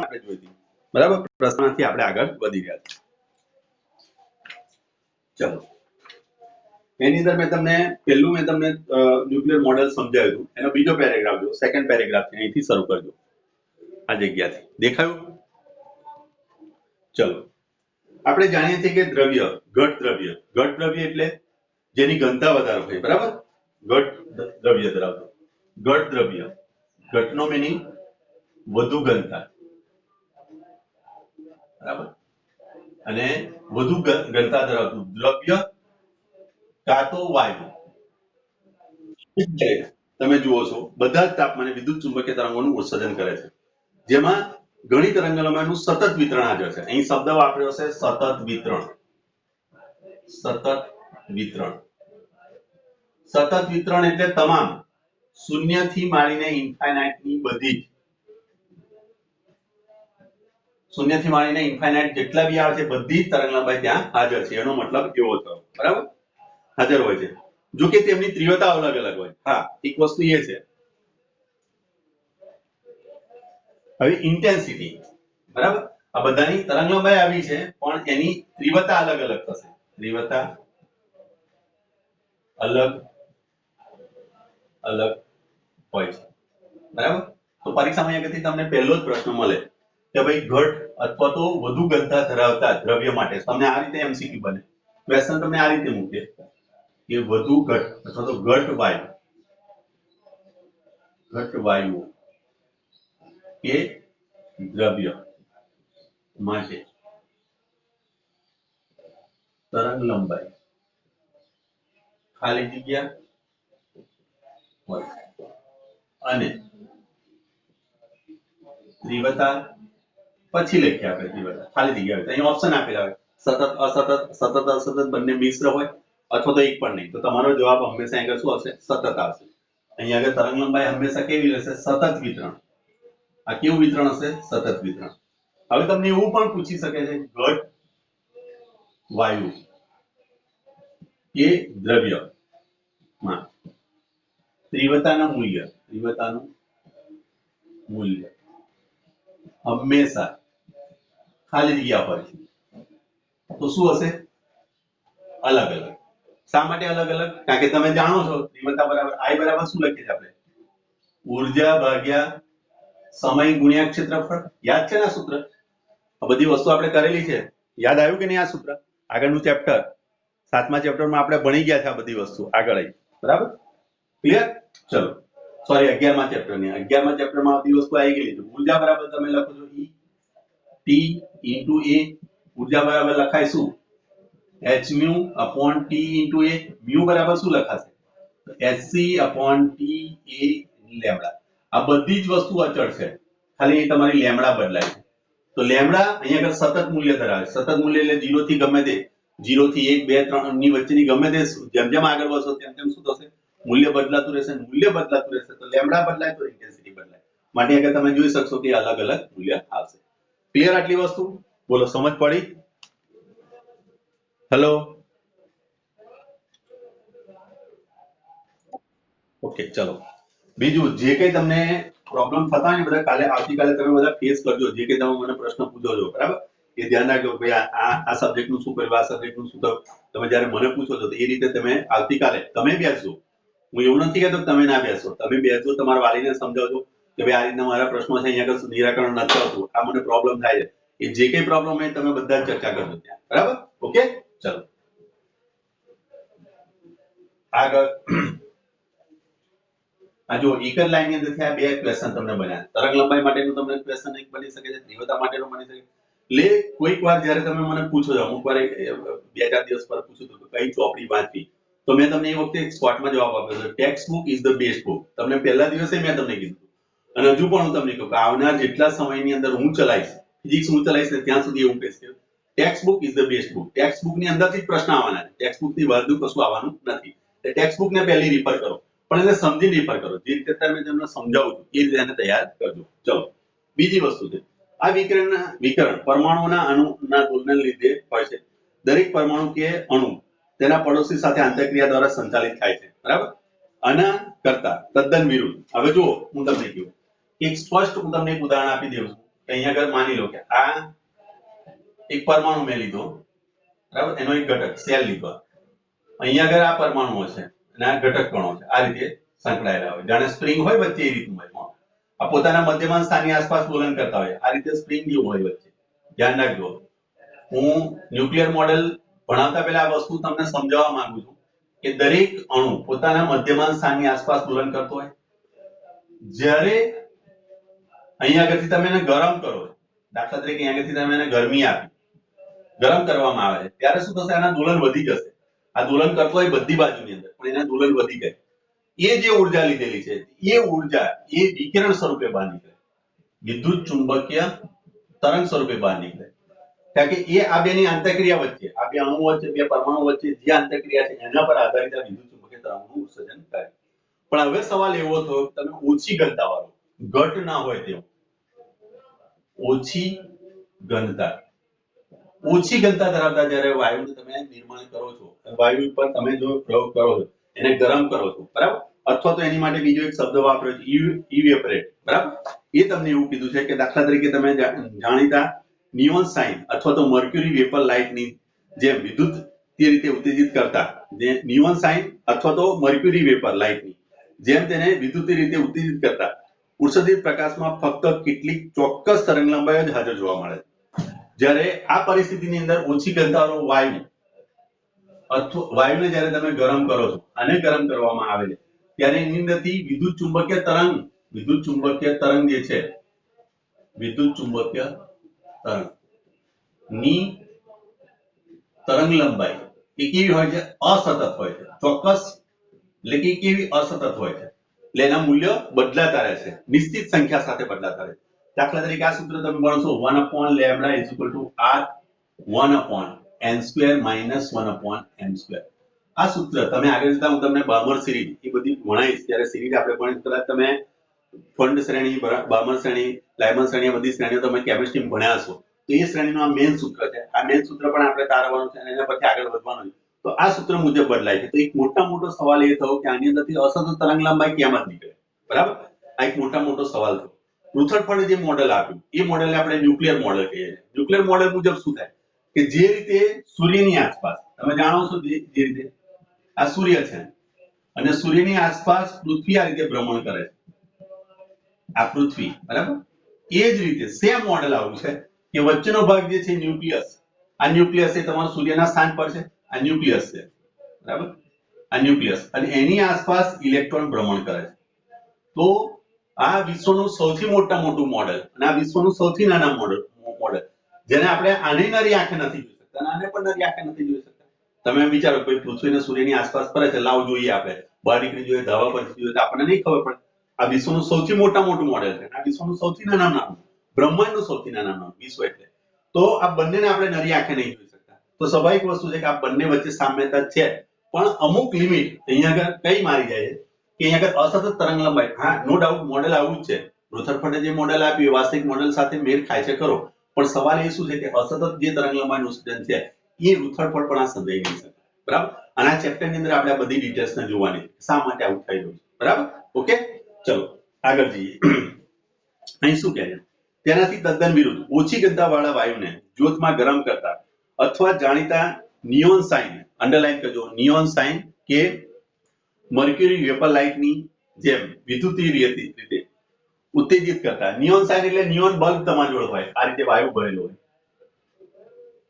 આપણે જોઈ હતી, બરાબર. પ્રશ્નથી આપણે આગળ વધી રહ્યા છીએ. ચલો, એની અંદર મેં તમને ન્યુક્લિયર મોડેલ સમજાવ્યું હતું. એનો બીજો પેરેગ્રાફ જો, સેકન્ડ પેરેગ્રાફ છે, અહીંથી શરૂ કરજો, આ જગ્યાથી. દેખાયું? ચલો, આપણે જાણીએ છીએ કે દ્રવ્ય, ઘટ દ્રવ્ય એટલે જેની ઘનતા વધારે હોય, બરાબર. ઘટ દ્રવ્ય ધરાવતો, ઘટ દ્રવ્ય, ઘટનો મીનિંગ વધુ ઘનતા, બરાબર. અને વધુ ઘનતા ધરાવતું દ્રવ્ય કાં તો વાયુ. તમે જુઓ છો બધા જ તાપમાને વિદ્યુત ચુંબકીય તરંગોનું ઉત્સર્જન કરે છે, જેમાં ઘણી તરંગલંબાઈનું સતત વિતરણ હાજર છે. અહીં શબ્દ વાપર્યો છે સતત વિતરણ. સતત વિતરણ, સતત વિતરણ એટલે તમામ શૂન્યથી માંડીને ઇન્ફાઇનાઇટ ની બધી, શૂન્યથી માંડીને ઇન્ફાઇનાઇટ જેટલા બી આવે છે બધી જ તરંગલંબાઈ ત્યાં હાજર છે. એનો મતલબ એવો થયો, બરાબર. હાજર હોય છે, જો કે તેમની તીવ્રતા અલગ અલગ હોય. હા, એક વસ્તુ એ છે. હવે ઇન્ટેન્સિટી, બરાબર. આ બધાની તરંગલંબાઈ આવી છે, પણ એની તીવ્રતા અલગ અલગ થશે. તીવ્રતા અલગ અલગ હોય છે, બરાબર. તો પરીક્ષામાં આગળથી તમને પહેલો જ પ્રશ્ન મળે કે ભાઈ ઘટ અથવા તો વધુ ઘનતા ધરાવતા દ્રવ્ય માટે તમને આ રીતે એમસીક્યુ બને. ક્વેશ્ચન તમને આ રીતે મૂકે કે વધુ ઘટ અથવા તો ઘટ વાયુ કે દ્રવ્ય માટે તરંગ લંબાઈ ખાલી જગ્યા હોય અને તીવ્રતા પછી લખીએ આપણે. તીવ્રતા ખાલી જગ્યા હોય, અહીં ઓપ્શન આપેલા હોય સતત, અસતત, સતત અસતત બંને મિશ્ર હોય અથવા તો એક પણ નહીં. તો તમારો જવાબ હંમેશા આગળ શું હશે? સતત આવશે. અહીં આગળ તરંગ લંબાઈ હંમેશા કેવી રહેશે? સતત વિતરણ. આ કેવું વિતરણ હશે? સતત વિતરણ. હવે તમને એવું પણ પૂછી શકે છે ઘટ વાયુ કે દ્રવ્ય માં તીવ્રતાનું મૂલ્ય હંમેશા ખાલી જગ્યા હોય તો શું હશે? અલગ અલગ. શા માટે અલગ અલગ? કારણ કે તમે જાણો છો તીવ્રતા બરાબર I બરાબર શું લખીએ છીએ આપણે? ઉર્જા ભાગ્યા સમય ગુણ્યા ક્ષેત્રફળ. યાદ છે ને સૂત્ર? આ બધી વસ્તુ આપણે કરેલી છે. યાદ આવ્યું કે નહીં આ સૂત્ર? આગળનું ચેપ્ટર 7મા ચેપ્ટરમાં આપણે ભણી ગયા છે આ બધી વસ્તુ આગળ આવી, બરાબર. ક્લિયર? ચલો, સોરી 11મા ચેપ્ટરની 11મા ચેપ્ટરમાં આ બધી વસ્તુ આવી ગયેલી છે. ઉર્જા બરાબર તમે લખો છો E T into A. ઉર્જા બરાબર લખાય શું? h mu upon T into A. mu બરાબર શું લખાશે? hc upon T A lambda. આ બધી જ વસ્તુ અચળ છે, ખાલી તમારી લેમ્બડા બદલાય છે. તો લેમ્બડા અહીંયા આગળ સતત મૂલ્ય ધરાવે. સતત મૂલ્ય એટલે 0 થી ગમે તે, 0 થી 1 2 3 ની વચ્ચેની ગમે તે, જેમ જેમ આગળ વધશો તેમ તેમ શું થશે? મૂલ્ય બદલાતું રહેશે. મૂલ્ય બદલાતું રહેશે તો લેમ્બડા બદલાય તો ઇન્ટેન્સિટી બદલાય. માટે આગળ તમે જોઈ શકશો કે અલગ અલગ મૂલ્ય આવશે. ક્લિયર આટલી વસ્તુ? બોલો, સમજ પડી? Hello, okay. ચલો, બીજું જે કઈ તમને પ્રોબ્લેમ થતા હોય ને બધા કાલે આવતીકાલે તમે બધા ફેસ કરજો. જે કઈ તમે મને પ્રશ્ન પૂછો છો, બરાબર, એ ધ્યાન રાખજો. ભાઈ આ સબ્જેક્ટ નું શું કર્યું, આ સબ્જેક્ટ નું શું થયું, તમે જ્યારે મને પૂછો છો તો એ રીતે તમે આવતીકાલે તમે બેસજો. હું એવું નથી કહેતો કે તમે ના બેસો, તમે બેસજો, તમારા વાલીને સમજાવજો કે ભાઈ આ રીતના મારા પ્રશ્નો છે, અહીંયા આગળ નિરાકરણ નથી આવતું, આ મને પ્રોબ્લેમ થાય છે. એ જે કઈ પ્રોબ્લેમ હોય તમે બધા જ ચર્ચા કરજો ત્યાં, બરાબર. ઓકે, ચલો આગળ. આ જો એક જ લાઈન ની અંદર થયા બે ક્વેશ્ચન તમને બન્યા. તરંગ લંબાઈ માટેનું તમને ક્વેશ્ચન એક બની શકે છે, તીવ્રતા માટેનું બની શકે. એટલે કોઈક વાર જ્યારે તમે મને પૂછો છો, અમુક વાર 2-4 દિવસ પર પૂછ્યું હતું કઈ ચોપડી વાંચવી, તો મેં તમને એ વખતે શોર્ટમાં જવાબ આપ્યો હતો, text book is the best book. તમને પહેલા દિવસે મેં તમને કીધું અને હજુ પણ હું તમને કહું કે આવનાર જેટલા સમયની અંદર હું ચલાવીશ, ફિઝિક્સ હું ચલાવીશ ને ત્યાં સુધી એવું કહીશ કે text book is the best book. Text book ની અંદરથી જ પ્રશ્ન આવવાના છે, ટેક્સ્ટ બુક ની બહારનું કશું આવવાનું નથી. એટલે ટેક્સ્ટ બુક ને પહેલી રિફર કરો, પણ એને સમજીને રિફર કરો. જે રીતે મેં તમને સમજાવું છું એ રીતે એને તૈયાર કરજો. ચલો, બીજી વસ્તુ છે આ વિકરણ પરમાણુઓના અણુના ગુણને લીધે હોય છે. દરેક પરમાણુ કે અણુ તેના પડોશી સાથે આંતરક્રિયા દ્વારા સંચાલિત થાય છે, બરાબર. આના કરતા તદ્દન વિરુદ્ધ. હવે જુઓ, હું તમને કહું એક સ્પષ્ટ, હું તમને એક ઉદાહરણ આપી દઉં છું. કે અહીંયા આગળ માની લો કે આ એક પરમાણુ મેં લીધો, બરાબર, એનો એક ઘટક સેલ લીધો, અહીંયા આગળ આ પરમાણુ હશે અને આ ઘટક કણો છે, આ રીતે સંકળાયેલા હોય, જાણે સ્પ્રિંગ હોય વચ્ચે એ રીતનું હોય, આ પોતાના મધ્યમાન સ્થાનની આસપાસ દોલન કરતા હોય, આ રીતે સ્પ્રિંગ જેવું હોય વચ્ચે. ધ્યાન રાખજો, હું ન્યુક્લિયર મોડેલ ભણાવતા પહેલા આ વસ્તુ તમને સમજાવવા માંગુ છું કે દરેક અણુ પોતાના મધ્યમાન સ્થાનની આસપાસ દોલન કરતો હોય. જ્યારે અહીંયા આગળથી તમે એને ગરમ કરો, દાખલા તરીકે અહીંયા આગળથી તમે એને ગરમી આપી, ગરમ કરવામાં આવે ત્યારે શું થશે? આના દોલન વધી જશે. આ દોલન કરતો હોય બધી બાજુની અંદર, પણ એના દોલન વધી જાય. એ જે ઉર્જા લીધેલી છે એ ઉર્જા એ વિકિરણ સ્વરૂપે બહાર નીકળે, વિદ્યુત ચુંબકીય તરંગ સ્વરૂપે બહાર નીકળે. કારણ કે એ આ બેની આંતરક્રિયા વચ્ચે, આ બે અણુઓ વચ્ચે, બે પરમાણુ વચ્ચે જે આંતરક્રિયા છે એના પર આધારિત આ વિદ્યુત ચુંબકીય તરંગનું ઉત્સર્જન થાય. પણ હવે સવાલ એવો થયો કે તમે ઓછી ઘનતા વાળો, ઘટ ના હોય તેવું, ઓછી ઘનતા, ઓછી ઘનતા ધરાવતા જ્યારે વાયુનું તમે નિર્માણ કરો છો, વાયુ પર તમે જો પ્રયોગ કરો છો, એને ગરમ કરો છો, બરાબર, અથવા તો એની માટે બીજો એક શબ્દ વાપર્યો છે ઇવેપોરેટ, બરાબર. એ તમને એવું કીધું છે કે દાખલા તરીકે તમે જાણીતા નિયોન સાઇન અથવા તો મર્ક્યુરી વેપર લાઇટની જેમ વિદ્યુત તે રીતે ઉત્તેજિત કરતા, જે નિયોન સાઇન અથવા તો મર્ક્યુરી વેપર લાઇટની જેમ તેને વિદ્યુત રીતે ઉત્તેજિત કરતા ઉત્સર્જિત પ્રકાશમાં ફક્ત કેટલીક ચોક્કસ તરંગલંબાઈ જ હાજર જોવા મળે. જ્યારે આ પરિસ્થિતિની અંદર ઓછી ઘનતાવાળો વાયુ અથવા વાયુને જ્યારે તમે ગરમ કરો છો, આને ગરમ કરવામાં આવે છે ત્યારે એની અંદરથી વિદ્યુત ચુંબકીય તરંગ જે છે, વિદ્યુત ચુંબકીય તરંગ ની તરંગ લંબાઈ એ કેવી હોય છે? અસતત હોય છે. ચોક્કસ એટલે કે કેવી? અસતત હોય છે. એટલે એના મૂલ્ય બદલાતા રહે છે, નિશ્ચિત સંખ્યા સાથે બદલાતા રહે છે. દાખલા તરીકે આ સૂત્ર તમે ભણશો 1/λ=r1/n² - 1/m². આ સૂત્ર તમે આગળ જતા હું તમને બામર સિરીઝ એ બધી ભણાવીશ, ત્યારે સિરીઝ આપણે ભણીશ, કદાચ તમે ફંડ શ્રેણી, બામર શ્રેણી, લાયમન શ્રેણી, બધી શ્રેણીઓ તમે કેમિસ્ટ્રી ભણ્યા છો, તો એ શ્રેણીનું આ મેઇન સૂત્ર છે. આ મેઇન સૂત્ર પણ આપણે તારવાનું છે અને એના પછી આગળ વધવાનું છે. તો આ સૂત્ર મુજબ બદલાય છે. તો એક મોટો સવાલ એ થયો કે આની અંદરથી અસતત તરંગ લંબાઈ કેમ જ નીકળે, બરાબર? આ એક મોટો સવાલ થયો. રુથરફોર્ડે જે મોડેલ આપ્યું એ મોડેલને આપણે ન્યુક્લિયર મોડેલ કહીએ છીએ. ન્યુક્લિયર મોડેલ મુજબ શું થાય કે જે રીતે સૂર્યની આસપાસ તમે જાણો છો જે રીતે આ સૂર્ય છે અને સૂર્યની આસપાસ પૃથ્વી આ રીતે ભ્રમણ કરે છે, આ પૃથ્વી, બરાબર, એ જ રીતે સેમ મોડેલ આવું છે કે વચ્ચેનો ભાગ જે છે ન્યુક્લિયસ, આ ન્યુક્લિયસ એ તમારું સૂર્યના સ્થાન પર છે, આ ન્યુક્લિયસ છે, બરાબર, આ ન્યુક્લિયસ, અને એની આસપાસ ઇલેક્ટ્રોન ભ્રમણ કરે છે. તો આ વિશ્વનું સૌથી મોટું મોડેલ અને આ વિશ્વનું સૌથી નાના મોડેલ જેને આપણે આની નરી આંખે નથી જોઈ શકતા અને આને પણ નરી આંખે નથી જોઈ શકતા. તમે એમ વિચારો કોઈ પૃથ્વી અને સૂર્યની આસપાસ ફરે છે, લાવ જોઈએ, આપણે બહાર નીકળી જોઈએ, ધાબા પર જોઈએ તો આપણને નહીં ખબર પડે. આ વિશ્વનું સૌથી મોટું મોડેલ છે, આ વિશ્વનું સૌથી નાનામાં બ્રહ્માંડનું સૌથી નાનામાં વિશ્વ એટલે. તો આ બંનેને આપણે નરી આંખે નહીં જોઈ શકતા. તો સ્વાભાવિક વસ્તુ છે કે આ બંને વચ્ચે સામ્યતા છે, પણ અમુક લિમિટ અહીંયા આગળ કઈ મારી જાય છે કે અહીંયા આગળ અસતત તરંગ લંબાઈ, હા નો ડાઉટ મોડેલ આવું જ છે, રુથરફોર્ડે જે મોડેલ આપ્યું વાસ્તવિક મોડેલ સાથે મેળ ખાય છે ખરો, પણ સવાલ એ શું છે કે અસતત જે તરંગ લંબાઈનું ઉત્સર્જન છે એ રુથરફોર્ડ પણ આ સમજાઈ નહીં શકે, બરાબર. અને આ ચેપ્ટરની અંદર આપણે આ બધી ડિટેલ્સને જોવાની શા માટે આવું થઈ રહ્યું છે, બરાબર. ઓકે, ચલો આગળ જઈએ. અહીં શું કહે છે? તેનાથી તદ્દન વિરુદ્ધ ઓછી ઘનતા વાળા વાયુને જ્યોતમાં ગરમ કરતા અથવા જાણીતા નિયોન સાઇન, અંડરલાઈન કરજો, નિયોન સાઇન કે મર્ક્યુરી વેપર લાઇટની જેમ વિદ્યુતીય રીતે ઉત્તેજિત કરતા. નિયોન સાઇન એટલે નિયોન બલ્બ તમારી જોડે હોય, આ રીતે વાયુ ભરેલો હોય,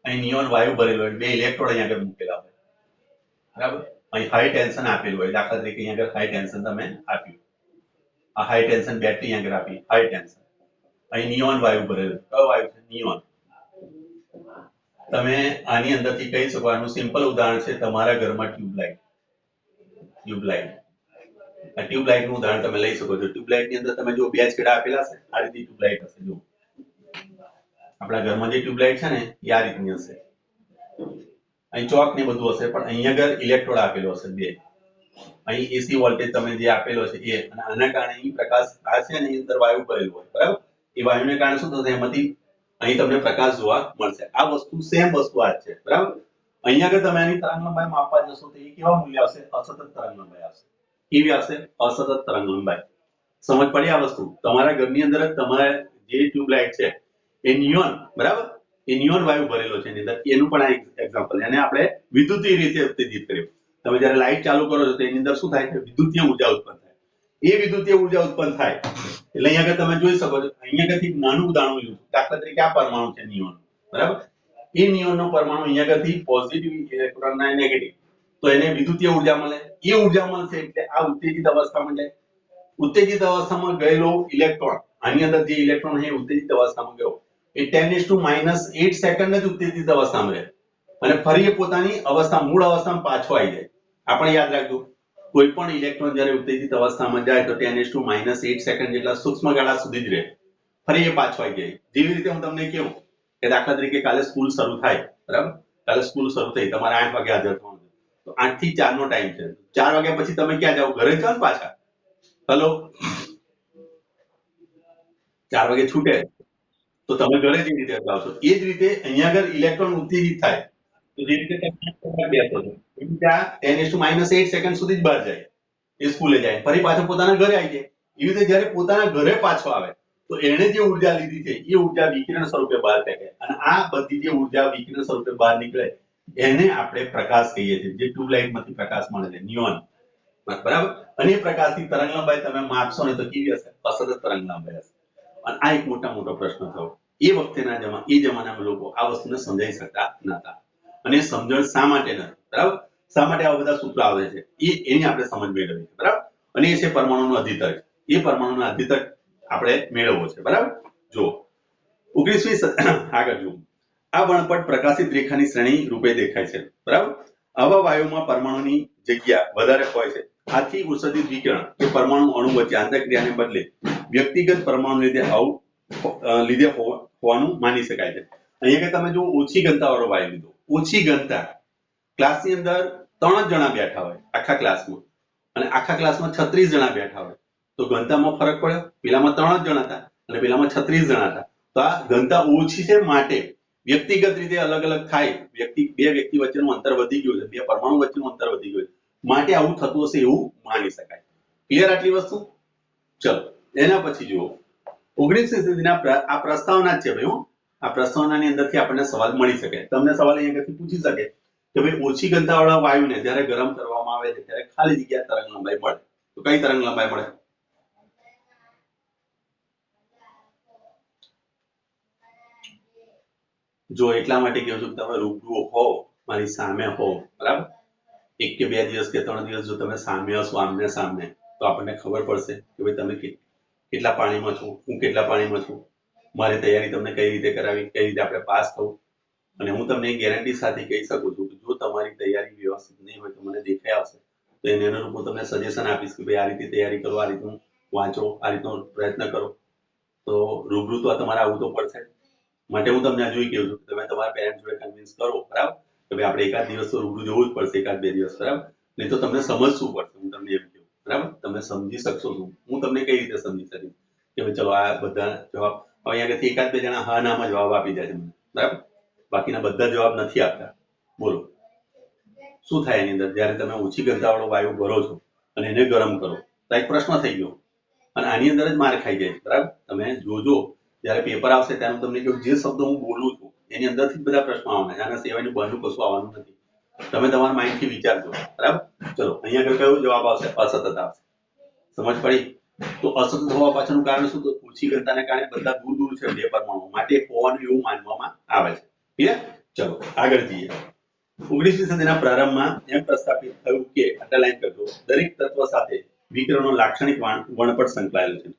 અહીં નિયોન વાયુ ભરેલો હોય, બે ઇલેક્ટ્રોડ અહીંયા આગળ મૂકેલા હોય, બરાબર. અહીં હાઈ ટેન્શન આપેલું હોય, દાખલા તરીકે અહીંયા આગળ હાઈ ટેન્શન તમે આપ્યું, આ હાઈ ટેન્શન બેટરી અહીંયા આગળ આપી, હાઈ ટેન્શન, અહીં નિયોન વાયુ ભરેલો. કયો વાયુ છે? નિયોન. તમે આની અંદરથી કહી શકો, આનું સિમ્પલ ઉદાહરણ છે તમારા ઘરમાં ટ્યુબલાઇટ. આ ટ્યુબલાઇટ નું ઉદાહરણ તમે લઈ શકો છો. ટ્યુબલાઇટ ની અંદર તમે જો બે છેડા આપેલા છે, આ રીતે ટ્યુબલાઇટ હશે. જો આપણા ઘરમાં જે ટ્યુબલાઇટ છે ને એ આ રીતની હશે, અહીં ચોક ને બધું હશે, પણ અહીંયા આગળ ઇલેક્ટ્રોડ આપેલો હશે બે, અહીં એસી વોલ્ટેજ તમે જે આપેલો છે એ, અને આના કારણે અહીં પ્રકાશ આ છે ને એની અંદર વાયુ ભરેલું હોય, બરાબર. એ વાયુને કારણે શું થશે? એમાંથી અહીં તમને પ્રકાશ જોવા મળશે. આ વસ્તુ સેમ વસ્તુ આ છે, બરાબર. અહીંયા આગળ તમે આની તરંગ લંબાઈ માપવા જશો તો એ કેવા મૂલ્ય આવશે? અસતત તરંગ લંબાઈ આવશે. કેવી આવશે? અસતત તરંગ લંબાઈ. સમજ પડી આ વસ્તુ? તમારા ઘરની અંદર જ તમારે જે ટ્યુબલાઇટ છે એ નિયોન, બરાબર, એ નિયોન વાયુ ભરેલો છે એની અંદર, એનું પણ આ એક્ઝામ્પલ. એને આપણે વિદ્યુતીય રીતે ઉત્તેજિત કર્યું. તમે જ્યારે લાઇટ ચાલુ કરો છો તો એની અંદર શું થાય છે? વિદ્યુતીય ઉર્જા ઉત્પન્ન થાય. એ વિદ્યુતીય ઉર્જા ઉત્પન્ન થાય એટલે અહીંયા આગળ તમે જોઈ શકો છો, અહીંયા આગળથી એક નાનું ઉદાહરણ લીધું. દાખલા તરીકે આ પરમાણુ છે નિયોન, બરાબર. એ નિયોનનો પરમાણુ અહીંયા આગળથી પોઝિટિવ ઇલેક્ટ્રોન ના નેગેટિવ, તો એને વિદ્યુતીય ઉર્જા મળે. એ ઉર્જા મળશે એટલે આ ઉત્તેજિત અવસ્થામાં જાય. ઉત્તેજિત અવસ્થામાં ગયેલો ઇલેક્ટ્રોન, આની અંદર જે ઇલેક્ટ્રોન છે ઉત્તેજિત અવસ્થામાં ગયો, એ 10⁻⁸ સેકન્ડ જ ઉત્તેજિત અવસ્થામાં રહે અને ફરી એ પોતાની અવસ્થા, મૂળ અવસ્થામાં પાછો આવી જાય. આપણે યાદ રાખજો, કોઈ પણ ઇલેક્ટ્રોન જ્યારે ઉત્તેજિત અવસ્થામાં જાય તો 10⁸ સેકન્ડ જેટલા સૂક્ષ્મ ગાળા સુધી જ રહે, ફરી એ પાછો આવી જાય. જેવી રીતે હું તમને કહું કે દાખલા તરીકે કાલે સ્કૂલ શરૂ થાય, બરાબર, કાલે સ્કૂલ શરૂ થઈ, તમારે 8 વાગે હાજર થવાનું છે, તો 8 થી 4 નો ટાઈમ છે. 4 વાગ્યા પછી તમે ક્યાં જાઓ? ઘરે જાઓ ને પાછા? હલો, 4 વાગે છૂટે તો તમે ઘરે જ રીતે જાઓ છો. એ જ રીતે અહીંયા આગળ ઇલેક્ટ્રોન ઉત્તેજિત થાય તો જે રીતે તમે બેસો છો એમ ત્યાં 10⁻⁸ સેકન્ડ સુધી જ બહાર જાય, એ સ્કૂલે જાય, ફરી પાછો પોતાના ઘરે આવી જાય. એવી રીતે જ્યારે પોતાના ઘરે પાછો આવે તો એને જે ઉર્જા લીધી છે એ ઉર્જા વિકિરણ સ્વરૂપે બહાર ફેંકે, અને આ બધી જે ઉર્જા વિકિરણ સ્વરૂપે બહાર નીકળે એને આપણે પ્રકાશ કહીએ છીએ. જે ટ્યુબલાઇટ માંથી પ્રકાશ મળે છે, નિયોન, બરાબર. અને એ પ્રકાશની તરંગ લંબાઈ તમે માપશો ને તો કેવી હશે? અસતત તરંગ લંબાઈ હશે. અને આ એક મોટો પ્રશ્ન થયો. એ વખતેના જમાનામાં લોકો આ વસ્તુને સમજાવી શકતા નતા. અને સમજણ શા માટે નથી, બરાબર? શા માટે આવા બધા સૂત્રો આવે છે એની આપણે સમજ મેળવવી છે, બરાબર. અને એ છે પરમાણુનો અધિતર્ક. એ પરમાણુનો અધિતર્ક આપણે મેળવવો છે, બરાબર. જો 19મી આગળ જુઓ, આ વર્ણપટ પ્રકાશિત રેખાની શ્રેણી રૂપે દેખાય છે, બરાબર. આવા વાયુમાં પરમાણુની જગ્યા વધારે હોય છે. આથી ઉત્સર્જિત વિકિરણ કે પરમાણુ અણુ વચ્ચે આંતરક્રિયાને બદલે વ્યક્તિગત પરમાણુ લીધે હોવાનું માની શકાય છે. અહીંયા તમે જો ઓછી ઘનતાવાળો વાયુ લીધો, ઓછી ઘનતા, ક્લાસની અંદર 3 જ જણા બેઠા હોય આખા ક્લાસમાં, અને આખા ક્લાસમાં 36 જણા બેઠા હોય, તો ઘનતામાં ફરક પડ્યો. પેલામાં 3 જ જણા હતા અને પેલામાં 36 જણા હતા. તો આ ઘનતા ઓછી છે માટે વ્યક્તિગત રીતે અલગ અલગ થાય, બે વ્યક્તિ વચ્ચેનું અંતર વધી ગયું છે, બે પરમાણુ વચ્ચેનું અંતર વધી ગયું છે, માટે આવું થતું હશે એવું માની શકાય. ક્લિયર આટલી વસ્તુ? ચલો એના પછી જુઓ 19મી સદીના આ પ્રસ્તાવના છે ભાઈ. આ પ્રસ્તાવનાની અંદરથી આપણને સવાલ મળી શકે. તમને સવાલ અહીંયાથી પૂછી શકે કે ભાઈ ઓછી ઘનતાવાળા વાયુને જ્યારે ગરમ કરવામાં આવે છે ત્યારે ખાલી જગ્યા તરંગ લંબાઈ મળે, તો કઈ તરંગ લંબાઈ મળે? જો એટલા માટે કહું છું કે તમે રૂબરૂ હો, મારી સામે હો, બરાબર. 1 કે 2 દિવસ કે 3 દિવસ જો તમે સામે હશો, આમને સામને, તો આપણને ખબર પડશે કે ભાઈ તમે કેટલા પાણીમાં છો, હું કેટલા પાણીમાં છું, મારી તૈયારી તમને કઈ રીતે કરાવી, કઈ રીતે આપણે પાસ થવું. અને હું તમને ગેરંટી સાથે કહી શકું છું કે જો તમારી તૈયારી વ્યવસ્થિત નહીં હોય તો મને દેખાઈ આવશે, તો એને અનુરૂપ હું તમને સજેશન આપીશ કે ભાઈ આ રીતે તૈયારી કરો, આ રીતનું વાંચો, આ રીતનો પ્રયત્ન કરો. તો રૂબરૂ તો તમારે આવવું તો પડશે. માટે હું તમને હજુ કહું છું કે તમે તમારા પેરેન્ટ્સ જોડે કન્વિન્સ કરો, બરાબર, કે ભાઈ આપણે એકાદ દિવસ તો રૂબરૂ જવું જ પડશે, 1-2 દિવસ, બરાબર. નહીં તો તમને સમજવું પડશે. હું તમને એમ કહું, બરાબર. તમે સમજી શકશો શું? હું તમને કઈ રીતે સમજી શકીશ કે ભાઈ ચલો આ બધા જવાબ હવે અહીંયાથી 1-2 જણા હા નામાં જવાબ આપી જાય છે મને, બરાબર. બાકીના બધા જવાબ નથી આપતા. બોલો શું થાય એની અંદર? જ્યારે તમે ઓછી ઘનતાવાળો વાયુ ભરો છો અને એને ગરમ કરો તો એક પ્રશ્ન થઈ ગયો, અને આની અંદર જ માર ખાઈ જાય, બરાબર. તમે જોજો જ્યારે પેપર આવશે ત્યારે તમને કહું જે શબ્દો હું બોલું છું એની અંદરથી જ બધા પ્રશ્નો આવવાના છે. આના સિવાયનું બહારનું કશું આવવાનું નથી. તમે તમારા માઇન્ડથી વિચારજો, બરાબર. ચલો અહીંયા આગળ કયો જવાબ આવશે? અસતત આવશે. સમજ પડી? તો અસતત હોવા પાછળનું કારણ શું? તો ઓછી ઘનતાને કારણે બધા દૂર છે બે પરમાણુ, માટે હોવાનું એવું માનવામાં આવે છે. ક્લિયર? ચલો આગળ જઈએ. 19મી સદીના પ્રારંભમાં એમ પ્રસ્થાપિત થયું કે, અંડરલાઈન કરજો, દરેક તત્વ સાથે વિકિરણનો લાક્ષણિક વર્ણપટ સંકળાયેલો છે.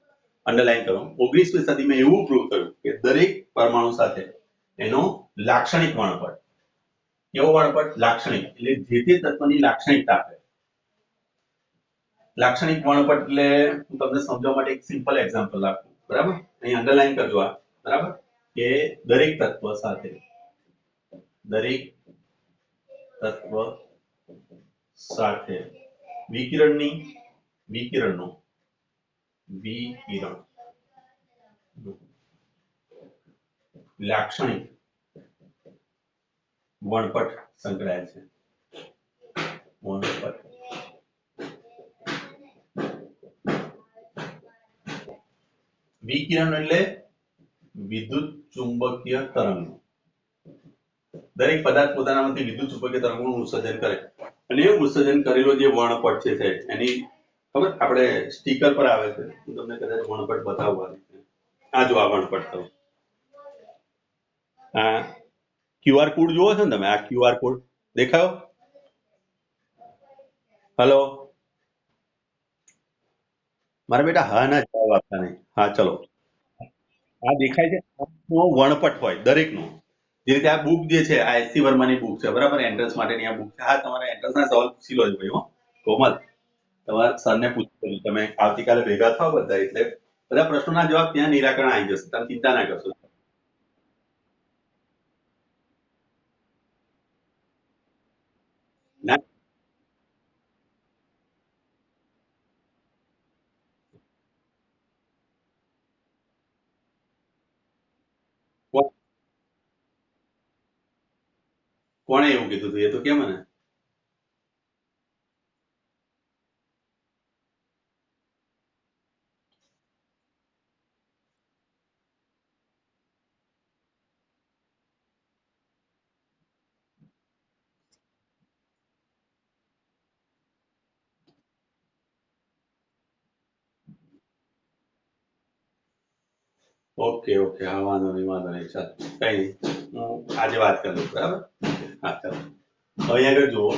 અંડરલાઈન કરો. 19મી સદીમાં એવું પ્રૂવ થયું કે દરેક પરમાણુ સાથે એનો લાક્ષણિક વર્ણપટ. કેવો વર્ણપટ? લાક્ષણિક, એટલે જે તે તત્વની લાક્ષણિકતા આપે. લાક્ષણિક વર્ણપટ એટલે હું તમને સમજવા માટે એક સિમ્પલ એક્ઝામ્પલ આપું, બરાબર. અહીં અંડરલાઈન કરજો આ, બરાબર, કે દરેક તત્વ સાથે વિકિરણનો લાક્ષણિક વર્ણપટ સંકળાયેલ છે. વર્ણપટ વિકિરણ એટલે વિદ્યુત ચુંબકીય તરંગો, દરેક પદાર્થ પોતાનામાંથી વિદ્યુત ચુંબકીય તરંગોનું ઉત્સર્જન કરે અને એ ઉત્સર્જન કરેલો જે વર્ણપટ છે એની ખબર આપણે સ્ટીકર પર આવે છે, હું તમને કદાચ વર્ણપટ બતાવવા, આ જો આ વર્ણપટ થયો, આ ક્યુઆર કોડ જોવો છો ને તમે, આ ક્યુઆર કોડ દેખાયો? હેલો મારા બેટા, હા ના જવાબ આપતા નહીં. હા ચલો, આ દેખાય છે, વર્ણપટ હોય દરેકનો. જે રીતે આ બુક જે છે આ એસસી વર્માની બુક છે, બરાબર, એન્ટ્રન્સ માટેની આ બુક છે. હા, તમારા એન્ટ્રન્સના સવાલ પૂછી લો છો ભાઈ. હો કોમલ, તમારા સરને પૂછી, તમે આવતીકાલે ભેગા થાવ બધા, એટલે બધા પ્રશ્નોના જવાબ ત્યાં નિરાકરણ આવી જશે, તમે ચિંતા ના કરશો. ના, કોણે એવું કીધું હતું એ તો કે મને. ઓકે ઓકે, હા વાંધો નહીં ચાલ, કઈ નહીં, હું આજે વાત કરી લઉં, બરાબર. હા ચાલો, હવે અહીંયા આગળ જુઓ,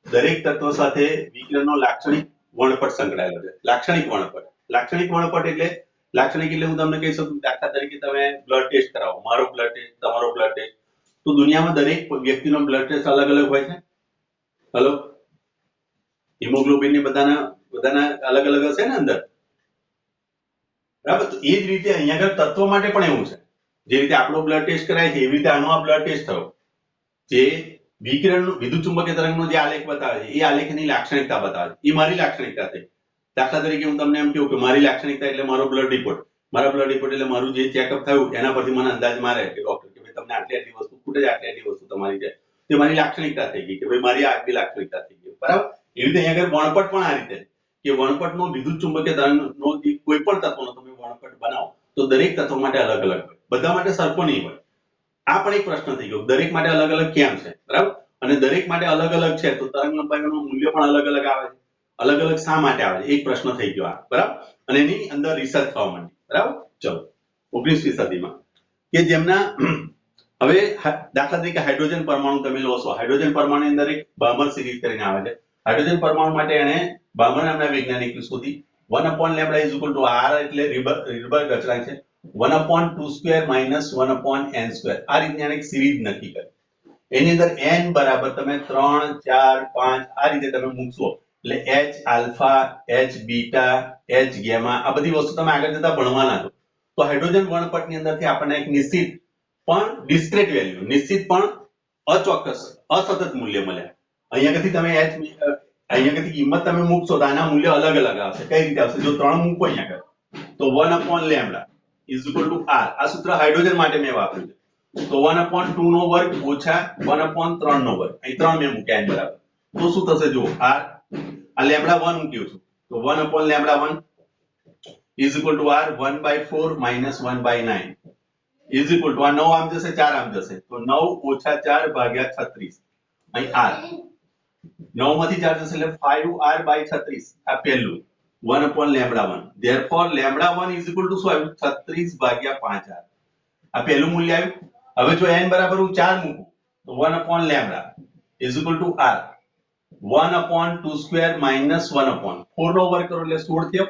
દરેક તત્વ સાથે વિકિરણનો લાક્ષણિક વર્ણપટ સંકળાયેલો છે. લાક્ષણિક વર્ણપટ, લાક્ષણિક વર્ણપટ એટલે, લાક્ષણિક એટલે હું તમને કહી શકું, દાખલા તરીકે તમે બ્લડ ટેસ્ટ કરાવો, મારો બ્લડ ટેસ્ટ, તમારો બ્લડ ટેસ્ટ, તો દુનિયામાં દરેક વ્યક્તિનો બ્લડ ટેસ્ટ અલગ અલગ હોય છે. હલો, હિમોગ્લોબિન ની બધાના બધાના અલગ અલગ હશે ને અંદર, બરાબર. તો એ જ રીતે અહીંયા આગળ તત્વ માટે પણ એવું છે. જે રીતે આપણો બ્લડ ટેસ્ટ કરાય છે એવી રીતે આનો આ બ્લડ ટેસ્ટ થયો, જે વિકિરણનું વિદ્યુત ચુંબકીય તરંગનો જે આલેખ બતાવે છે એ આલેખની લાક્ષણિકતા બતાવે છે, એ મારી લાક્ષણિકતા થઈ. દાખલા તરીકે હું તમને એમ કહું કે મારી લાક્ષણિકતા એટલે મારો બ્લડ રિપોર્ટ, મારા બ્લડ રિપોર્ટ એટલે મારું જે ચેકઅપ થયું એના પરથી મને અંદાજ મારે કે ડોક્ટર કે ભાઈ તમને આટલી આટલી વસ્તુ ખૂટે છે, આટલી આટલી વસ્તુ તમારી છે, તે મારી લાક્ષણિકતા થઈ ગઈ કે ભાઈ મારી આટલી લાક્ષણિકતા થઈ ગઈ, બરાબર. એવી રીતે અહીંયા આગળ વર્ણપટ પણ આ રીતે કે વર્ણપટનો વિદ્યુત ચુંબકીય તરંગનો કોઈ પણ તત્વનો તમે વર્ણપટ બનાવો તો દરેક તત્વ માટે અલગ અલગ હોય, બધા માટે સરખો નહીં હોય. આ પણ એક પ્રશ્ન થઈ ગયો, દરેક માટે અલગ અલગ કેમ છે, બરાબર. અને દરેક માટે અલગ અલગ છે તો તરંગ લંબાઈનું મૂલ્ય પણ અલગ અલગ આવે છે. અલગ અલગ શા માટે આવે છે, એક પ્રશ્ન થઈ ગયો આ, બરાબર. અને એની અંદર રિસર્ચ થવા માંડી, બરાબર. ચલો, 19મી સદીમાં કે જેમના હવે દાખલા તરીકે હાઇડ્રોજન પરમાણુ તમે લો છો, હાઇડ્રોજન પરમાણુની અંદર એક બામર સિરીઝ કરીને આવે છે. હાઇડ્રોજન પરમાણુ માટે એને બામર નામના વૈજ્ઞાનિકે શોધી 1/λ r એટલે રીડબર્ગ અચળાંક છે, 1/2² - 1/n², આ રીતની આને એક સિરીઝ નક્કી કરી. એની અંદર n બરાબર તમે 3 4 5 આ રીતે તમે મૂકશો એટલે h alpha, h beta, h gamma, આ બધી વસ્તુ તમે આગળ જતા ભણવાના છો. તો હાઇડ્રોજન વર્ણપટની અંદરથી આપણને એક નિશ્ચિત પણ ડિસ્ક્રેટ વેલ્યુ, નિશ્ચિત પણ અચોક્કસ અસતત મૂલ્ય મળ્યા. અહીંયાથી તમે h અહીંયાથી કિંમત તમે મૂકશો તો આના મૂલ્ય અલગ અલગ આવશે. કઈ રીતે આવશે? જો 3 મૂકો અહીંયા તો 1/λ = r, આ સૂત્ર હાઇડ્રોજન માટે મેં વાપર્યું છે. તો 1/2 નો વર્ગ ઓછા 1/3 નો વર્ગ, અહીં 3 મેં મૂક્યા n બરાબર. તો શું થશે? જો r આ λ1 મૂક્યું છું તો 1/λ1 r 1/4 - 1/9 આ 9 આમ જશે 4 આમ જશે તો 9 - 4 ભાગ્યા 36, અહીં r 9 માંથી 4 જશે એટલે 5r/36, આ પહેલું 1/λ1. therefore λ1 = શું આવ્યું? 36 ભાગ્યા 5r, આ પહેલું મૂલ્ય આવ્યું. હવે જો n બરાબર હું 4 મૂકું તો 1/λ r 1/2² - 1/4 નો વર્ગ કરો એટલે 16 થયો.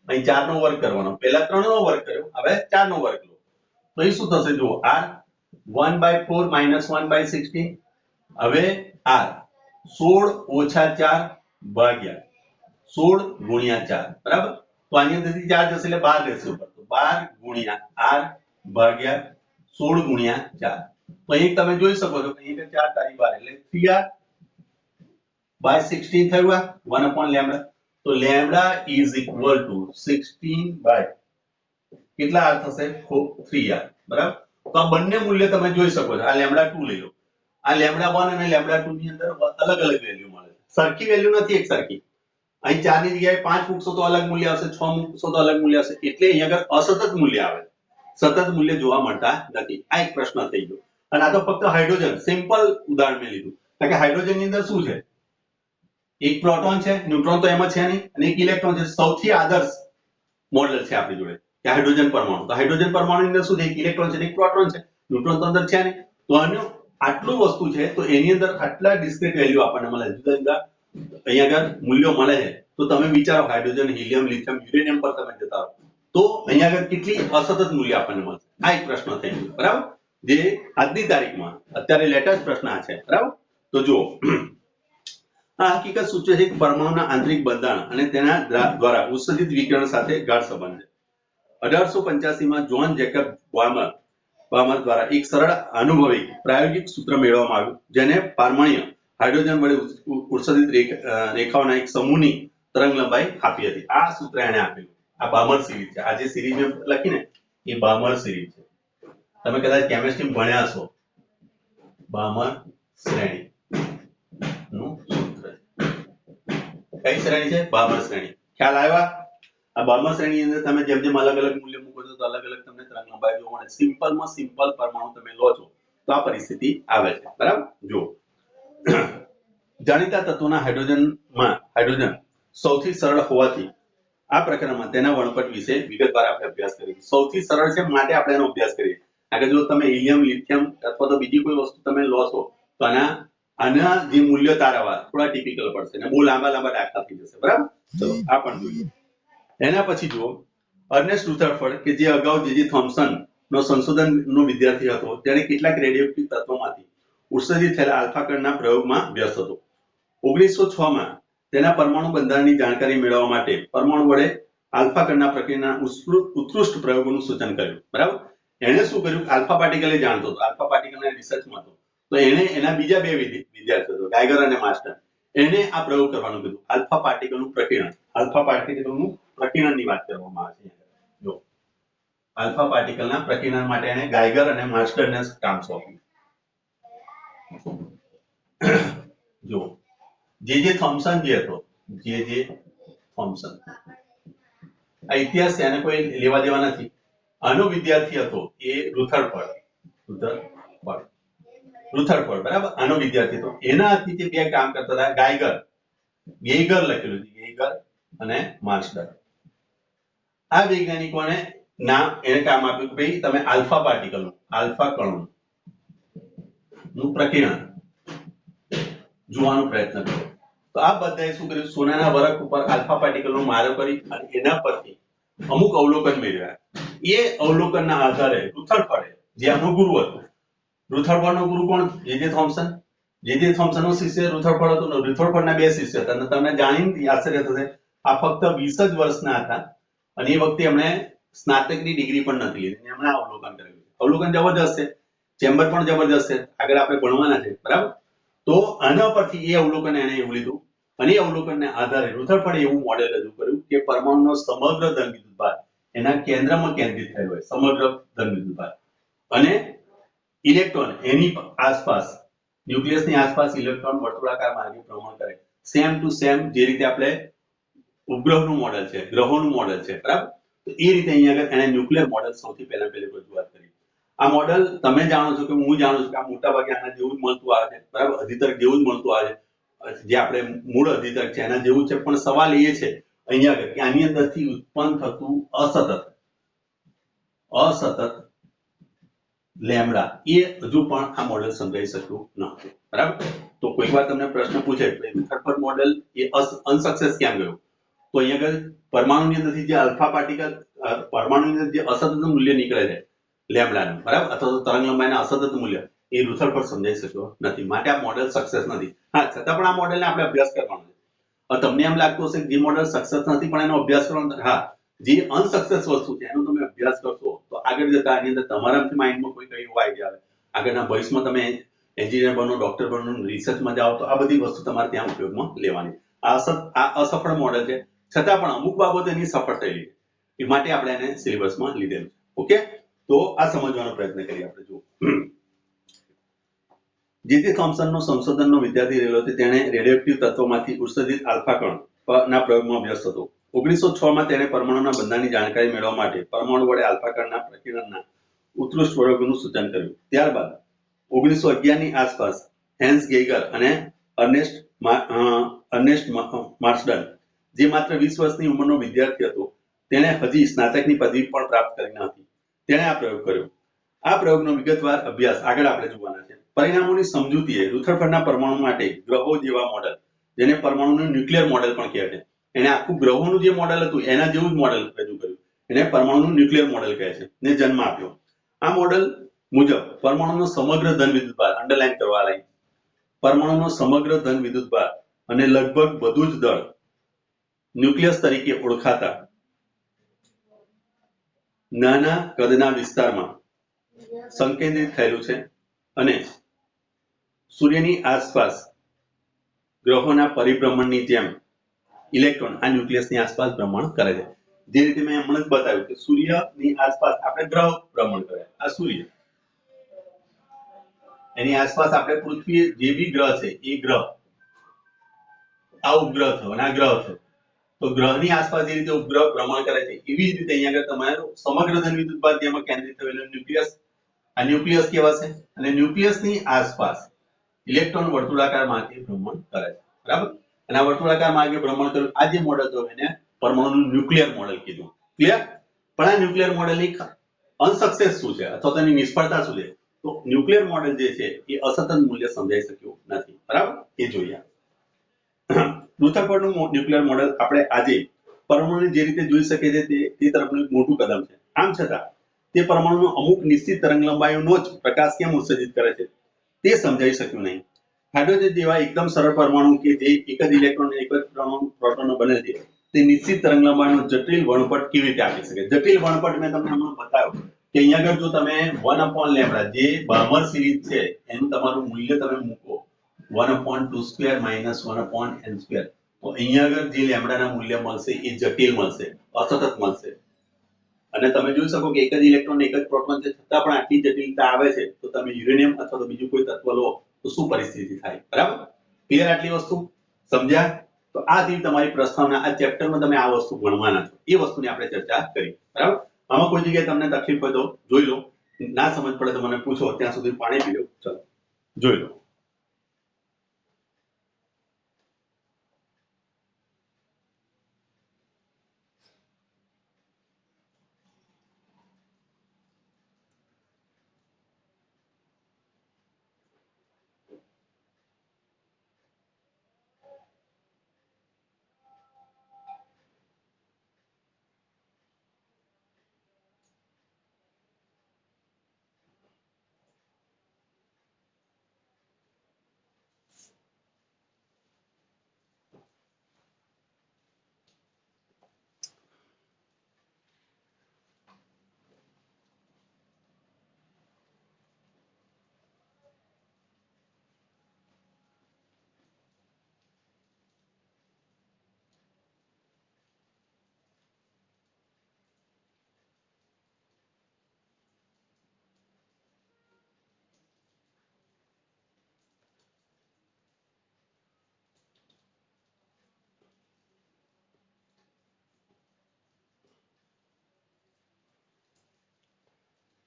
અહીં 4 નો વર્ગ કરવાનો, પહેલા 3 નો વર્ગ કર્યો, હવે 4 નો વર્ગ લો તો એ શું થશે? જો r 1/4 - 1/16, હવે r 16 - 4 ભાગ્યા 16 × 4, બરાબર. તો આની અંદરથી 4 જશે એટલે 12 રહેશે ઉપર, તો 12 × r ભાગ્યા 16 × 4. તો અહીં તમે જોઈ શકો છો કે અહીં 4 તારી 12 એટલે 3r/16 થયું આ 1/λ. તો λ = 16 કેટલા r થશે? 3r, બરાબર. તો આ બંને મૂલ્ય તમે જોઈ શકો છો. આ λ2 લઈ લો, આ λ1 અને λ2 ની અંદર અલગ અલગ વેલ્યુ મળે છે, સરખી વેલ્યુ નથી એક સરખી. અહીં 4 ની જગ્યાએ 5 મૂકશો તો અલગ મૂલ્ય આવશે, 6 મૂકશો તો અલગ મૂલ્ય આવશે, એટલે અહીં આગળ અસતત મૂલ્ય આવે. સતત મૂલ્ય જોવા મળતા નથી. આ એક પ્રશ્ન થઈ ગયો. અને આ તો ફક્ત હાઇડ્રોજન સિમ્પલ ઉદાહરણ મેં લીધું, કારણ કે હાઇડ્રોજન ની અંદર શું છે, એક પ્રોટોન છે, ન્યુટ્રોન તો એમાં છે નહીં, અને એક ઇલેક્ટ્રોન છે. સૌથી આદર્શ મોડેલ છે આપણી જોડે કે હાઇડ્રોજન પરમાણુ. તો હાઇડ્રોજન પરમાણુ ની અંદર શું છે, એક ઇલેક્ટ્રોન છે, એક પ્રોટોન છે, ન્યુટ્રોન તો અંદર છે નહીં. તો આનું આટલું વસ્તુ છે, તો એની અંદર આટલા ડિસ્ક્રીટ વેલ્યુ આપણને મળે, જુદા જુદા અહીંયા આગળ મૂલ્યો મળે છે. તો તમે વિચારો હાઇડ્રોજન, હિલિયમ, લિથિયમ, યુરેનિયમ પર તમે જતા રહો તો અહીંયા આગળ કેટલી અસતત મૂલ્ય આપણને મળશે. આ એક પ્રશ્ન થઈ ગયો, બરાબર, જે આજની તારીખમાં અત્યારે લેટેસ્ટ પ્રશ્ન આ છે, બરાબર. તો જુઓ, આ હકીકત સૂચવે છે કે પરમાણુના આંતરિક બંધારણ અને તેના દ્વારા ઉત્સર્જિત વિકિરણ સાથે ગાઢ સંબંધ છે. 1885 માં જોન જેકબ બામર દ્વારા એક સરળ અનુભવી પ્રાયોગિક સૂત્ર મેળવવામાં આવ્યું, જેને પારમાણ્ય હાઇડ્રોજન વડે ઉત્સર્જિત રેખાઓના એક સમૂહની તરંગ લંબાઈ આપી હતી. આ સૂત્ર એને આપેલું. આ બામર સિરીઝ છે. આ જે સિરીઝ મેં લખીને એ બામર સિરીઝ છે. તમે કદાચ કેમિસ્ટ્રી ભણ્યા છો. બામર શ્રેણી નું સૂત્ર. કઈ શ્રેણી છે? બામર શ્રેણી. ખ્યાલ આવ્યા? આ બામર શ્રેણી અંદર તમે જેમ જેમ અલગ અલગ મૂલ્ય મૂકો છો તો અલગ અલગ તમને તરંગ લંબાઈ જોવા મળે. સિમ્પલમાં સિમ્પલ પરમાણુ તમે લો છો તો આ પરિસ્થિતિ આવે છે, બરાબર. જો જાણીતા તત્વોના હાઇડ્રોજન સૌથી સરળ હોવાથી આ પ્રકરણમાં તેના વણપટ વિશે વિગતવાર આપણે અભ્યાસ કરીએ. સૌથી સરળ છે માટે આપણે એનો અભ્યાસ કરીએ. કારણ કે જો તમે હિલિયમ, લિથિયમ અથવા તો બીજી કોઈ વસ્તુ તમે લો છો તો આના જે મૂલ્ય તારવવા થોડા ટિપિકલ પડશે અને બહુ લાંબા લાંબા દાખલા થઈ જશે, બરાબર. ચલો આ પણ જોઈએ. એના પછી જુઓ, અર્નેસ્ટ રુથરફોર્ડ કે જે અગાઉ જે થોમ્સન નો સંશોધનનો વિદ્યાર્થી હતો, તેણે કેટલાક રેડિયોએક્ટિવ તત્વોમાંથી ઉત્સર્જિત થયેલા આલ્ફા કણના પ્રયોગમાં વ્યસ્ત હતો. 1906 માં તેના પરમાણુ બંધારણની જાણકારી મેળવવા માટે પરમાણુ વડે આલ્ફા કણના પ્રક્રિયાના ઉત્કૃષ્ટ પ્રયોગોનું સૂચન કર્યું, બરાબર. એણે શું કર્યું? આલ્ફા પાર્ટિકલ જાણતો હતો, આલ્ફા પાર્ટિકલના રિસર્ચમાં હતો. તો એણે એના બીજા બે વિદ્યાર્થીઓ હતો, ગાયગર અને માસ્ટર, એને આ પ્રયોગ કરવાનું કીધું. આલ્ફા પાર્ટિકલનું પ્રકીર્ણન. આલ્ફા પાર્ટિકલનું પ્રકીર્ણનની વાત કરવામાં આવે છે. જો આલ્ફા પાર્ટિકલના પ્રકીર્ણન માટે એને ગાયગર અને માસ્ટરને કામ સોંપ્યું. જો જે થોમ્સન જે હતો, જે થોમ્સન, આ ઇતિહાસ એને કોઈ લેવા દેવા નથી. આનો વિદ્યાર્થી હતો એ રુથરફોર્ડ, બરાબર. આનો વિદ્યાર્થી હતો. એના હાથથી જે બે કામ કરતા હતા, ગેઈગર લખેલું છે, ગેઈગર અને માસ્ટર. આ વૈજ્ઞાનિકોને નામ એને કામ આપ્યું કે ભાઈ તમે આલ્ફા કણોનું પ્રકીર્ણન જોવાનો પ્રયત્ન કરો. તો આ બધાએ શું કર્યું? સોનાના વરખ ઉપર આલ્ફા પાર્ટિકલનો મારો કરી અને એના પરથી અમુક અવલોકન મેળવ્યા. એ અવલોકનના આધારે રુથરફોર્ડ, જે આનો ગુરુ હતો, રુથરફોર્ડનો ગુરુ કોણ? જે થોમ્સન. જે થોમ્સનનો શિષ્ય રુથરફોર્ડ હતો. રુથરફોર્ડના બે શિષ્ય હતા. અને તમને જાણીને આશ્ચર્ય થશે, આ ફક્ત 20 જ વર્ષના હતા અને એ વખતે એમણે સ્નાતકની ડિગ્રી પણ નથી લીધી. એમણે અવલોકન કરેલું. અવલોકન જબરદસ્ત છે, ચેમ્બર પણ જબરદસ્ત છે. આગળ આપણે ભણવાના છે, બરાબર. તો આના પરથી એ અવલોકન એને એવું લીધું અને એ અવલોકનને આધારે રુથરફોર્ડે એવું મોડેલ રજૂ કર્યું કે પરમાણુનો સમગ્ર ધનવિદ્યુતભાર એના કેન્દ્રમાં કેન્દ્રિત થયેલો હોય, સમગ્ર ધનવિદ્યુતભાર, અને ઇલેક્ટ્રોન એની આસપાસ, ન્યુક્લિયસની આસપાસ ઇલેક્ટ્રોન વર્તુળાકાર માર્ગે ભ્રમણ કરે. સેમ ટુ સેમ જે રીતે આપણે ઉપગ્રહનું મોડેલ છે, ગ્રહોનું મોડેલ છે, બરાબર. તો એ રીતે અહીંયા આગળ એને ન્યુક્લિયર મોડેલ સૌથી પહેલા રજૂઆત કરી. આ મોડેલ તમે જાણો છો કે હું જાણું છું કે આ મોટા ભાગે આના જેવું જ મળતું આવે છે, બરાબર. અધિતર્ક જેવું જ મળતું આવે છે, જે આપણે મૂળ અધિતર્ક છે એના જેવું છે. પણ સવાલ એ છે અહીંયા આગળ કે આની અંદરથી ઉત્પન્ન થતું અસતત લેમ્ડા એ હજુ પણ આ મોડેલ સમજાઈ શક્યું નહોતું, બરાબર. તો કોઈક વાર તમને પ્રશ્ન પૂછે કે રુથરફોર્ડ મોડેલ એ અનસક્સેસ કેમ ગયું? તો અહીંયા આગળ પરમાણુની અંદરથી જે આલ્ફા પાર્ટિકલ, પરમાણુની અંદર જે અસતત મૂલ્ય નીકળે છે લેમ્ડાનું, બરાબર, અથવા તો તરંગ લંબાઈના અસતત મૂલ્ય, એ રુથરફોર્ડ સમજાઈ શક્યો નથી. માટે આ મોડેલ સક્સેસ નથી. હા, છતાં પણ આ મોડેલને આપણે અભ્યાસ કરવાનો છે. તમને એમ લાગતું હશે કે જે મોડેલ સક્સેસ નથી પણ એનો અભ્યાસ કરવાનો, હા, જે અનસક્સેસ વસ્તુ છે એનો તમે અભ્યાસ કરશો તો આગળ જતા આની અંદર તમારા માઇન્ડમાં કોઈ એવો આઈડિયા આવે, આગળના ભવિષ્યમાં તમે એન્જિનિયર બનો, ડોક્ટર બનો, રિસર્ચમાં જાઓ તો આ બધી વસ્તુ તમારે ત્યાં ઉપયોગમાં લેવાની. આ અસફળ મોડેલ છે, છતાં પણ અમુક બાબતો એની સફળ થયેલી છે. એ માટે આપણે એને સિલેબસમાં લીધેલું છે. ઓકે, તો આ સમજવાનો પ્રયત્ન કરીએ આપણે. જો જે થોમ્સનનો સંશોધનનો વિદ્યાર્થી રહેલો હતો, તેણે રેડિયોએક્ટિવ તત્વોમાંથી ઉત્સર્જિત આલ્ફા કણ ના પ્રયોગમાં વ્યસ્ત હતો. 1906 માં તેણે પરમાણુના બંધારણની જાણકારી મેળવવા માટે પરમાણુ વડે આલ્ફા કણના પ્રકીર્ણનના ઉત્કૃષ્ટ પ્રયોગોનું સૂચન કર્યું. ત્યારબાદ 1911 ની આસપાસ હેન્સ ગેઇગર અને અર્નેસ્ટ માર્સડન, જે માત્ર 20 વર્ષની ઉંમરનો વિદ્યાર્થી હતો, તેણે હજી સ્નાતકની પદવી પણ પ્રાપ્ત કરી ન હતી, તેણે આ પ્રયોગ કર્યો. આ પ્રયોગનો વિગતવાર અભ્યાસ આગળ આપણે જોવાના છે. પરિણામોની સમજૂતીએ રુથરફર્ડના પરમાણુ માટે ગ્રહો જેવા મોડેલ, જેને પરમાણુનું ન્યુક્લિયર મોડેલ પણ કહે છે, એને આખું ગ્રહોનું જે મોડેલ હતું એના જેવું જ મોડેલ રજૂ કર્યું. એને પરમાણુનું ન્યુક્લિયર મોડેલ કહે છે, ને જન્મ આપ્યો. આ મોડેલ મુજબ પરમાણુનો સમગ્ર ધન વિદ્યુતભાર, અંડરલાઈન કરવા લાઈન, પરમાણુનો સમગ્ર ધન વિદ્યુતભાર અને લગભગ બધું જ દળ ન્યુક્લિયસ તરીકે ઓળખાતા નાના કદના વિસ્તારમાં સંકેન્દ્રિત થયેલું છે અને સૂર્યની આસપાસ ગ્રહોના પરિભ્રમણની જેમ ઇલેક્ટ્રોન આ ન્યુક્લિયસની આસપાસ ભ્રમણ કરે છે. જે રીતે મેં હમણાં જ બતાવ્યું કે સૂર્યની આસપાસ આપણે ગ્રહ ભ્રમણ કરે, આ સૂર્ય, એની આસપાસ આપણે પૃથ્વી જે બી ગ્રહ છે એ ગ્રહ, આ ઉપગ્રહ થયો અને આ ગ્રહ થયો, તો ગ્રહની આસપાસ જે રીતે ઉપગ્રહ ભ્રમણ કરે છે એવી જ રીતે અહીંયા આગળ તમારું સમગ્ર ધન વિદ્યુતભાર જેમાં કેન્દ્રિત થયેલું ન્યુક્લિયસ, આ ન્યુક્લિયસ કહેવાશે. અને ન્યુક્લિયસની આસપાસ ઇલેક્ટ્રોન વર્તુળાકાર માર્ગે ભ્રમણ કરે છે, બરાબર. અને આ વર્તુળાકાર માર્ગે ભ્રમણ કર્યું, આ જે મોડેલ હતો એને પરમાણુનું ન્યુક્લિયર મોડેલ કીધું. ક્લિયર? પણ આ ન્યુક્લિયર મોડેલની અનસક્સેસ શું છે અથવા તેની નિષ્ફળતા શું છે? તો ન્યુક્લિયર મોડેલ જે છે એ અસતત મૂલ્ય સમજાઈ શક્યું નથી, બરાબર. એ જોઈએ. રુથરફોર્ડનું ન્યુક્લિયર મોડેલ આપણે આજે પરમાણુને જે રીતે જોઈ શકીએ છીએ તે તરફનું એક મોટું કદમ છે. આમ છતાં તે પરમાણુનો અમુક નિશ્ચિત તરંગ લંબાઈનો જ પ્રકાશ કેમ ઉત્સર્જિત કરે છે તે સમજાઈ શક્યું નહીં. હાઇડ્રોજન જેવા એકદમ સરળ પરમાણુ કે જે એક જ ઇલેક્ટ્રોન એક જ પ્રોટોનનો બને છે, તે નિશ્ચિત તરંગ લંબાઈનો જટિલ વર્ણપટ કેવી રીતે આપી શકે? જટિલ વર્ણપટ મેં તમને હમણાં બતાવ્યો કે અહીંયા આગળ જો તમે 1/λ જે બાર્મર સિરીઝ છે એનું તમારું મૂલ્ય તમે મૂકો 1/2² - 1/n², તો અહીંયા આગળ જે લેમ્ડાના મૂલ્ય મળશે એ જટિલ મળશે, અસતત મળશે. અને તમે જોઈ શકો કે એક જ ઇલેક્ટ્રોન એક જ પ્રોટોન છે છતાં પણ આટલી જટિલતા આવે છે, તો તમે યુરેનિયમ અથવા તો બીજું કોઈ તત્વ લો તો શું પરિસ્થિતિ થાય? બરાબર. ક્લિયર? આટલી વસ્તુ સમજ્યા? તો આ હતી તમારી પ્રસ્તાવના. આ ચેપ્ટરમાં તમે આ વસ્તુ ભણવાના છો, એ વસ્તુની આપણે ચર્ચા કરી, બરાબર. આમાં કોઈ જગ્યાએ તમને તકલીફ હોય તો જોઈ લો, ના સમજ પડે તો મને પૂછો, ત્યાં સુધી પાણી પી લો. ચલો જોઈ લો.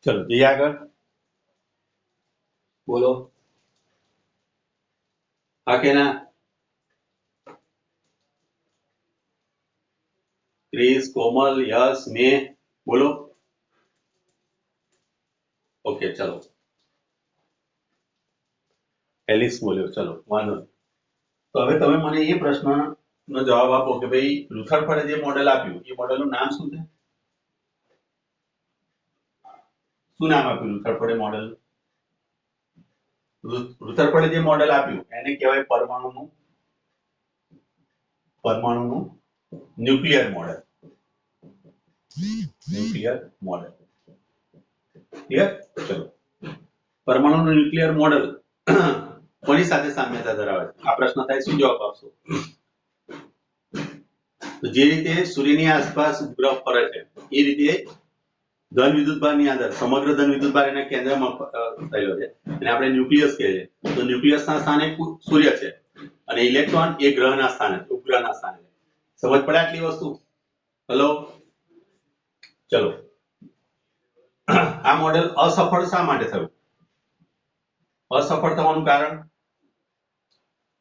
ચલો જઈએ આગળ. બોલો. હા કે ના? ક્રિસ, કોમલ, યશ, મેં, બોલો. ઓકે ચલો. એલિસ બોલ્યો, ચલો વાંધો નહીં. તો હવે તમે મને એ પ્રશ્નનો જવાબ આપો કે ભાઈ રુથરફોર્ડે જે મોડેલ આપ્યું એ મોડેલનું નામ શું છે? શું નામ આપ્યું રુથરફોર્ડે મોડેલ? રુથરફોર્ડે જે મોડેલ આપ્યું એને કહેવાય પરમાણુનું nuclear model. Nuclear model. Clear? ચલો. પરમાણુનું ન્યુક્લિયર મોડેલ કોની સાથે સામ્યતા ધરાવે છે? આ પ્રશ્ન થાય, શું જવાબ આપશો? તો જે રીતે સૂર્યની આસપાસ ગ્રહ ફરે છે એ રીતે ધન વિદ્યુતભારની અંદર સમગ્ર ધન વિદ્યુતભાર એના કેન્દ્રમાં થયેલો છે અને આપણે ન્યુક્લિયસ કહીએ છીએ. તો ન્યુક્લિયસના સ્થાને સૂર્ય છે અને ઇલેક્ટ્રોન એ ગ્રહના સ્થાને, ઉપગ્રહના સ્થાને. સમજ પડે આટલી વસ્તુ? હલો, ચલો. આ મોડેલ અસફળ શા માટે થયું? અસફળ થવાનું કારણ,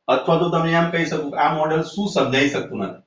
અથવા તો તમે એમ કહી શકો કે આ મોડેલ શું સમજાઈ શકતું નથી?